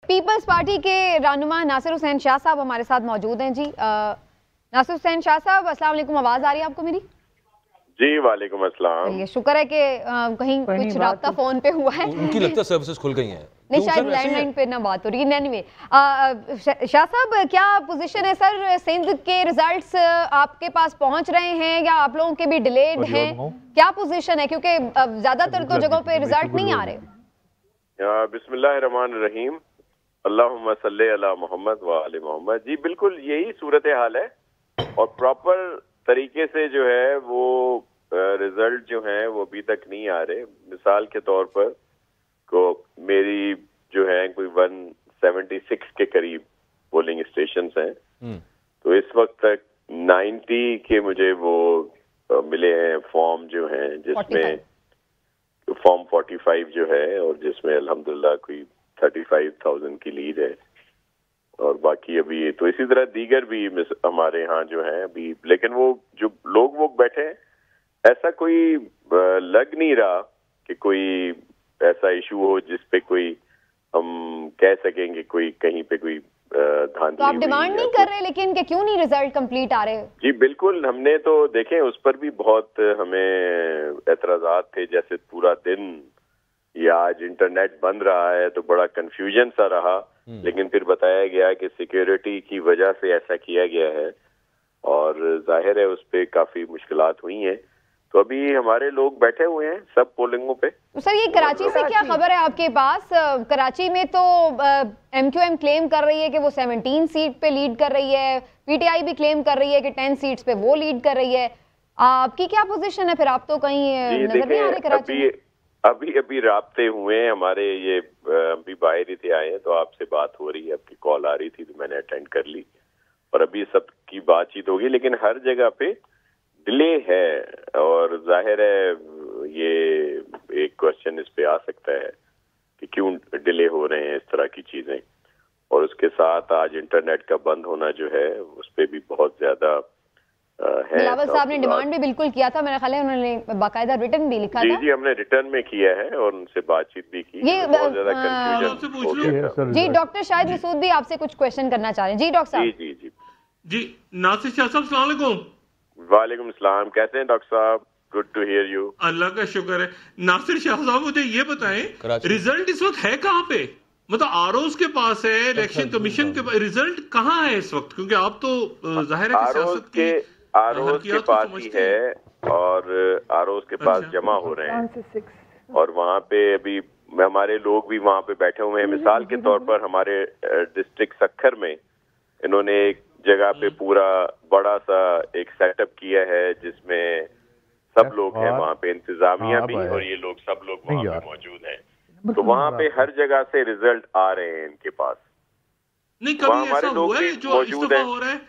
Peoples party के रहनुमा नासिर हुसैन शाह साहब हमारे साथ मौजूद हैं। जी नासिर हुसैन शाह साहब, अस्सलाम वालेकुम। आवाज़ आ रही है आपको मेरी? जी वालेकुम अस्सलाम। चलिए, शुक्र है कि कहीं कुछ राब्ता फोन पे हुआ है। उनकी लगता है सर्विसेज खुल गई हैं। नहीं, शायद लैंडलाइन पे ना बात हो रही है। एनीवे, शाह साहब, क्या पोजीशन है सर? सिंध के रिजल्ट्स आपके पास पहुंच रहे हैं या आप लोगों के भी डिलेड हैं? क्या पोजीशन है, क्योंकि ज्यादातर तो जगहों पे रिजल्ट नहीं आ रहे। बिस्मिल्लाहिर्रहमानिर्रहीम, अल्लाहुम्मा सल्ली अला मोहम्मद व आले मोहम्मद। जी बिल्कुल यही सूरत हाल है और प्रॉपर तरीके से जो है वो रिजल्ट जो हैं वो अभी तक नहीं आ रहे। मिसाल के तौर पर को मेरी जो है कोई 176 के करीब पोलिंग स्टेशंस हैं, तो इस वक्त तक 90 के मुझे वो मिले हैं फॉर्म जो हैं, जिसमें फॉर्म 45 जो है और जिसमें अल्हम्दुलिल्लाह कोई 35,000 की लीड है। और बाकी अभी तो इसी तरह दीगर भी हमारे यहाँ जो हैं अभी, लेकिन वो जो लोग बैठे हैं ऐसा कोई लग नहीं रहा कि कोई ऐसा इशू हो जिस पे कोई हम कह सकेंगे कोई कहीं पे कोई धांधली। तो आप डिमांड नहीं कर रहे लेकिन कि क्यों नहीं रिजल्ट कंप्लीट आ रहे? जी बिल्कुल, हमने तो देखें उस पर भी बहुत हमें एतराजात थे। जैसे पूरा दिन या आज इंटरनेट बंद रहा है तो बड़ा कंफ्यूजन सा रहा, लेकिन फिर बताया गया कि सिक्योरिटी की वजह से ऐसा किया गया है और जाहिर है उस पर काफी मुश्किलात हुई हैं। तो अभी हमारे लोग बैठे हुए हैं सब पोलिंगों पे। सर, ये कराची से क्या खबर है आपके पास? कराची में तो एमक्यूएम क्लेम कर रही है कि वो 17 सीट पे लीड कर रही है, पीटीआई भी क्लेम कर रही है कि 10 सीट्स पे वो लीड कर रही है। आपकी क्या पोजीशन है फिर? आप तो कहीं नजर नहीं आ रहे कराची में। अभी राब्ते हुए हैं हमारे, ये अभी बाहर ही थे आए हैं, तो आपसे बात हो रही है, आपकी कॉल आ रही थी तो मैंने अटेंड कर ली और अभी सबकी बातचीत होगी। लेकिन हर जगह पे डिले है और जाहिर है ये एक क्वेश्चन इस पे आ सकता है कि क्यों डिले हो रहे हैं इस तरह की चीजें। और उसके साथ आज इंटरनेट का बंद होना जो है उस पे भी बहुत ज्यादा है। बिलावल साहब ने डिमांड भी बिल्कुल किया था, मेरा ख्याल है उन्होंने बाकायदा रिटर्न भी लिखा था। जी हमने रिटर्न में किया है और उनसे बातचीत भी की। ये बहुत ज्यादा कंफ्यूजन हो गया था। जी डॉक्टर शाहिद मसूद भी आपसे कुछ क्वेश्चन करना चाह रहे हैं। जी डॉक्टर साहब। जी नासिर शाह साहब, अस्सलाम वालेकुम। वालेकुम सलाम, कैसे हैं डॉक्टर साहब? Good to hear you. अल्लाह का शुक्र है। नासिर शाह साहब मुझे ये बताएं, रिजल्ट इस वक्त है कहाँ पे? मतलब आरओज के पास है, इलेक्शन कमीशन के पास, रिजल्ट कहाँ है इस वक्त? क्योंकि आप तो जाहिर है कि सियासत की आरओज के पास ही है और आरओज के पास जमा हो रहे हैं और वहाँ पे अभी हमारे लोग भी वहाँ पे बैठे हुए हैं। मिसाल के तौर पर हमारे डिस्ट्रिक्ट सक्खर में इन्होंने एक जगह पे पूरा बड़ा सा एक सेटअप किया है जिसमें सब लोग हैं वहाँ पे, इंतजामिया भी और ये लोग सब लोग वहाँ पे मौजूद हैं। तो वहाँ पे हर जगह से रिजल्ट आ रहे हैं इनके पास। नहीं, कभी ऐसा हुआ है जो इस्तीफा हो रहा है?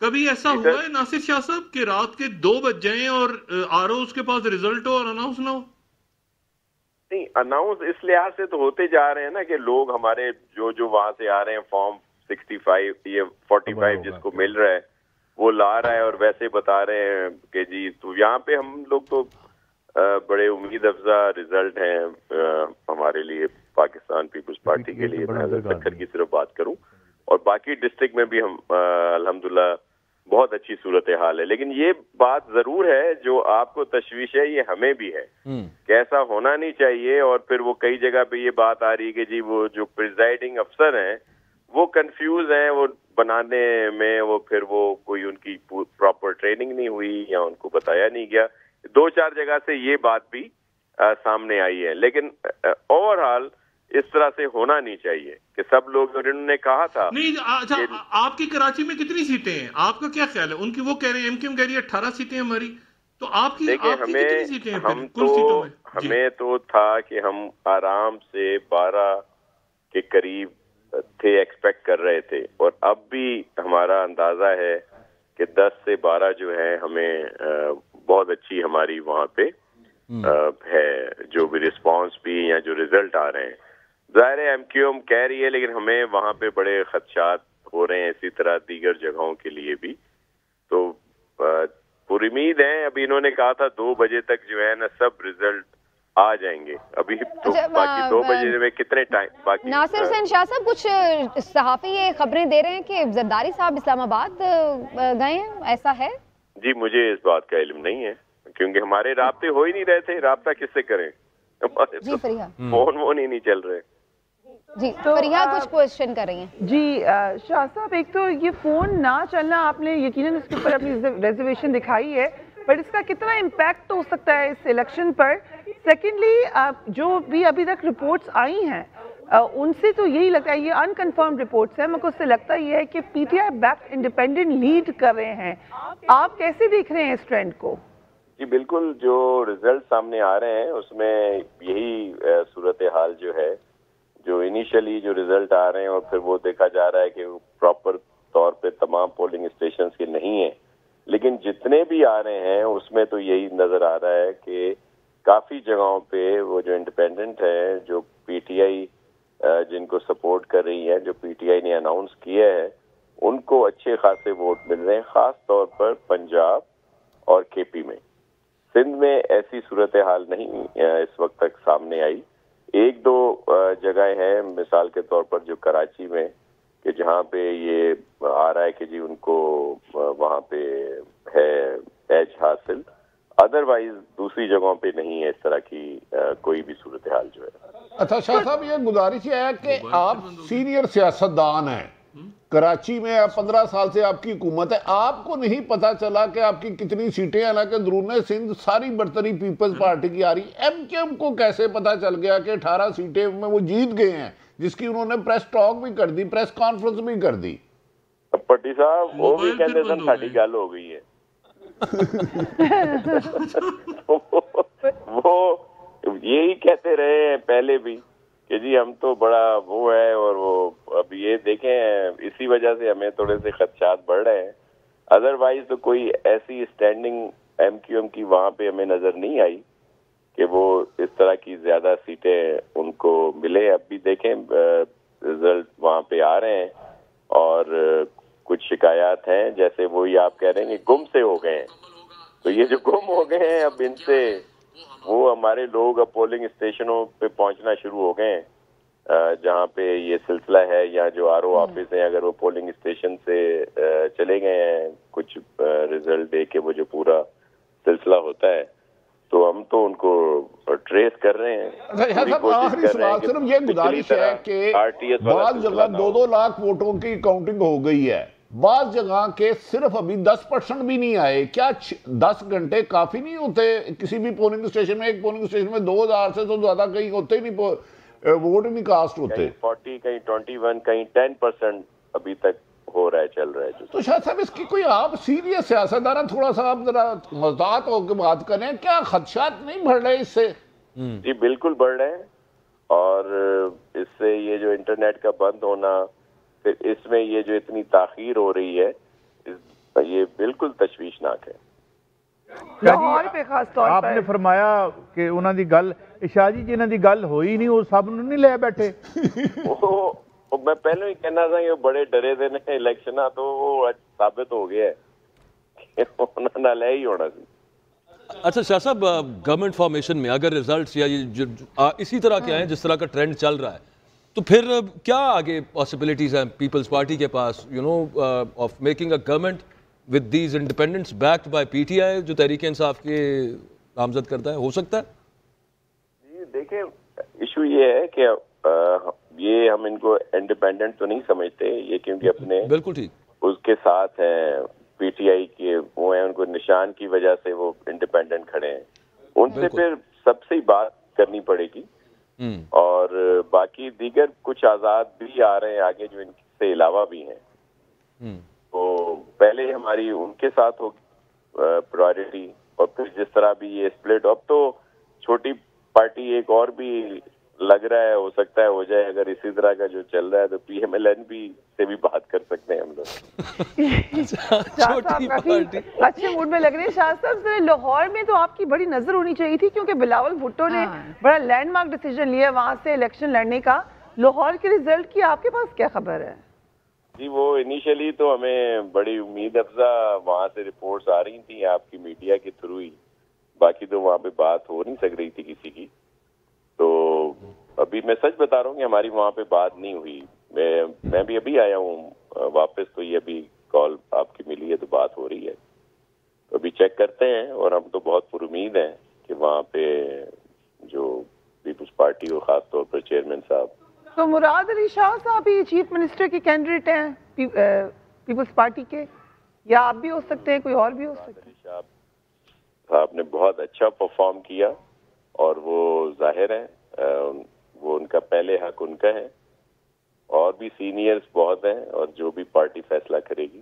कभी ऐसा हुआ है नासिर शाह साहब कि रात के 2 बज जाए और आरओ के पास रिजल्ट हो और अनाउंस ना हो? नहीं, अनाउंस इस लिहाज से तो होते जा रहे हैं ना कि लोग हमारे जो वहां से आ रहे हैं फॉर्म 65 ये 45 जिसको मिल रहा है वो ला रहा है और वैसे बता रहे हैं कि जी। तो यहाँ पे हम लोग तो बड़े उम्मीद अफजा रिजल्ट हैं हमारे लिए, पाकिस्तान पीपल्स पार्टी के लिए। मैं अगर सक्खर की सिर्फ बात करूं और बाकी डिस्ट्रिक्ट में भी हम अल्हम्दुलिल्लाह बहुत अच्छी सूरत हाल है। लेकिन ये बात जरूर है जो आपको तशवीश है, ये हमें भी है कि ऐसा होना नहीं चाहिए। और फिर वो कई जगह पे ये बात आ रही है कि जी वो जो प्रिजाइडिंग अफसर हैं वो कंफ्यूज हैं, वो बनाने में वो फिर वो कोई उनकी प्रॉपर ट्रेनिंग नहीं हुई या उनको बताया नहीं गया। 2-4 जगह से ये बात भी सामने आई है। लेकिन ओवरऑल इस तरह से होना नहीं चाहिए कि सब लोग, उन्होंने कहा था नहीं। अच्छा, आपकी कराची में कितनी सीटें हैं? आपका क्या ख्याल है? उनकी वो कह रहे हैं, एमक्यूएम कह रही है 18 सीटें हमारी, तो आपकी कितनी सीटें हैं हम कुल सीटों में? हमें तो था कि हम आराम से 12 के करीब थे, एक्सपेक्ट कर रहे थे और अब भी हमारा अंदाजा है कि 10 से 12 जो है हमें बहुत अच्छी हमारी वहाँ पे है जो भी रिस्पांस भी या जो रिजल्ट आ रहे हैं। जाहिर है एमक्यूएम कह रही है लेकिन हमें वहाँ पे बड़े खदशात हो रहे हैं, इसी तरह दीगर जगहों के लिए भी। तो पूरी उम्मीद है, अभी इन्होंने कहा था 2 बजे तक जो है ना सब रिजल्ट आ जाएंगे। अभी तो बाकी 2 बजे में कितने टाइम बाकी। नासिर हुसैन शाह साहब, कुछ सहाफ़ी ये खबरें दे रहे हैं कि जरदारी साहब इस्लामाबाद गए हैं, ऐसा है? जी मुझे इस बात का इल्म नहीं है, क्योंकि हमारे राब्ते हो ही नहीं रहे थे। राब्ता किससे करें, हमारे जी फरिया फोन ही नहीं चल रहे। जी फरिया कुछ क्वेश्चन कर रही हैं। जी शाह साहब, एक तो ये फ़ोन ना चलना, आपने यकीनन इसके ऊपर अपनी रिजर्वेशन दिखाई है, बट इसका कितना इम्पैक्ट हो सकता है इस इलेक्शन पर? सेकेंडली, जो भी अभी तक रिपोर्ट्स आई हैं उनसे तो यही लगता है, ये अनकन्फर्म रिपोर्ट्स हैं, मेरे को उससे लगता ये है कि पीटीआई बैक इंडिपेंडेंट लीड कर रहे हैं। आप कैसे देख रहे हैं इस ट्रेंड को? जी बिल्कुल, जो रिजल्ट सामने आ रहे हैं उसमें यही सूरत हाल जो है, जो इनिशियली जो रिजल्ट आ रहे हैं और फिर वो देखा जा रहा है कि प्रॉपर तौर पे तमाम पोलिंग स्टेशंस के नहीं है, लेकिन जितने भी आ रहे हैं उसमें तो यही नजर आ रहा है कि काफी जगहों पे वो जो इंडिपेंडेंट है, जो पीटीआई जिनको सपोर्ट कर रही है, जो पीटीआई ने अनाउंस किया है, उनको अच्छे खासे वोट मिल रहे हैं, खास तौर पर पंजाब और केपी में। सिंध में ऐसी सूरत हाल नहीं इस वक्त तक सामने आई। 1-2 जगह हैं, मिसाल के तौर पर जो कराची में, कि जहाँ पे ये आ रहा है कि जी उनको वहाँ पे है एज हासिल, अदरवाइज दूसरी जगहों पे नहीं है इस तरह की कोई भी सूरत हाल जो है। अच्छा शाह साहब, ये गुजारिश है कि आप सीनियर सियासतदान हैं, कराची में 15 साल से आपकी हुकूमत है, आपको नहीं पता चला कि आपकी कितनी सीटें, हालांकि अंदरूनी सिंध सारी बरतरी पीपल्स पार्टी की आ रही, एमकेएम को कैसे पता चल गया कि 18 सीटें में वो जीत गए हैं, जिसकी उन्होंने प्रेस टॉक भी कर दी, प्रेस कॉन्फ्रेंस भी कर दी? पट्टी साहब वो भी कहते सन साड़ी गल हो गई है। वो यही कहते रहे हैं पहले भी कि जी हम तो बड़ा वो है, और वो अब ये देखें इसी वजह से हमें थोड़े से खदशात बढ़ रहे हैं। अदरवाइज तो कोई ऐसी स्टैंडिंग एमक्यूएम की वहां पे हमें नजर नहीं आई कि वो इस तरह की ज्यादा सीटें उनको मिले। अब भी देखें रिजल्ट वहां पे आ रहे हैं और कुछ शिकायत हैं, जैसे वही आप कह रहे हैं कि गुम से हो गए हैं, तो ये जो गुम हो गए हैं अब इनसे वो हमारे लोग अब पोलिंग स्टेशनों पे पहुंचना शुरू हो गए हैं, जहाँ पे ये सिलसिला है, या जो आरओ ऑफिस है, अगर वो पोलिंग स्टेशन से चले गए हैं कुछ रिजल्ट दे के, वो जो पूरा सिलसिला होता है, तो हम तो उनको ट्रेस कर रहे हैं। आखिरी सवाल सिर्फ ये गुजारिश है कि बाद जगह 2-2 लाख वोटों की काउंटिंग हो गई है, बाद जगह के सिर्फ अभी 10% भी नहीं आए। क्या 10 घंटे काफी नहीं होते किसी भी पोलिंग स्टेशन में? एक पोलिंग स्टेशन में 2000 से तो ज्यादा कहीं होते ही नहीं, वोट नहीं कास्ट होते। कहीं 40, कहीं 21, कहीं 10% अभी तक हो रहा है, चल रहा है। तो शायद साहब इसकी कोई आप सीरियस सियासतदान, थोड़ा सा आप जरा मज़ाक होकर बात करें, क्या खदशात नहीं बढ़ रहे इससे? जी बिल्कुल बढ़ रहे हैं, और इससे ये जो इंटरनेट का बंद होना, फिर इसमें ये जो इतनी ताखीर हो रही है, ये बिल्कुल तशवीशनाक है। लाहौर पे खास तौर पर आपने फरमाया कि उन्हां दी गल, शाह जी जिन्हां दी गल होई नहीं वो सब नूं नहीं ले बैठे। मैं पहले ही कहना था कि बड़े डरे थे ने इलेक्शन, तो वो साबित हो गया है कि ना ले ही होना सी। अच्छा शाह साहब, गवर्नमेंट फॉर्मेशन में अगर रिजल्ट्स या इसी तरह के आए जिस तरह का ट्रेंड चल रहा है, तो फिर क्या आगे पॉसिबिलिटीज हैं पीपल्स पार्टी के पास, you know, of making a government with these independents backed by PTI, जो तहरीक इंसाफ के नामजद करता है? हो सकता है? जी देखिए, इशू ये है कि ये हम इनको इंडिपेंडेंट तो नहीं समझते, ये क्योंकि अपने बिल्कुल ठीक उसके साथ हैं पीटीआई के, वो हैं, उनको निशान की वजह से वो इंडिपेंडेंट खड़े हैं, उनसे फिर सबसे बात करनी पड़ेगी। और बाकी दीगर कुछ आजाद भी आ रहे हैं आगे जो इनसे अलावा भी हैं, तो पहले हमारी उनके साथ होगी प्रायोरिटी, और फिर जिस तरह भी ये स्प्लिट, अब तो छोटी पार्टी एक और भी लग रहा है, हो सकता है हो जाए, अगर इसी तरह का जो चल रहा है तो पीएमएलएन भी से भी बात कर सकते हैं हम लोग। अच्छे मूड में लग रहे हैं शाह साहब। लाहौर में तो आपकी बड़ी नजर होनी चाहिए थी, क्योंकि बिलावल भुट्टो ने बड़ा लैंडमार्क डिसीजन लिया वहां से इलेक्शन लड़ने का। लाहौर के रिजल्ट की आपके पास क्या खबर है? जी वो इनिशियली तो हमें बड़ी उम्मीद अफजा वहां से रिपोर्ट्स आ रही थी आपकी मीडिया के थ्रू ही, बाकी तो वहां पे बात हो नहीं सक रही थी किसी की, تو ابھی میں سچ بتا رہا ہوں کہ ہماری وہاں پہ بات نہیں ہوئی. میں بھی ابھی آیا ہوں واپس, تو یہ ابھی کال آپ کی ملی ہے تو بات ہو رہی ہے. تو ابھی چیک کرتے ہیں, اور ہم تو بہت پر امید ہیں کہ وہاں پہ جو پیپلز پارٹی ہو, خاص طور پر چیئرمین صاحب. تو مراد علی شاہ صاحب ہی چیف منسٹر کے کینڈیڈیٹ ہیں پیپلز پارٹی کے, یا آپ بھی ہو سکتے ہیں, کوئی اور بھی ہو سکتے ہیں؟ شاہ صاحب نے بہت اچھا پرفارم کیا, اور وہ ظاہر ہے وہ ان کا پہلے حق ان کا ہے, اور بھی سینئرز بہت ہیں, اور جو بھی پارٹی فیصلہ کرے گی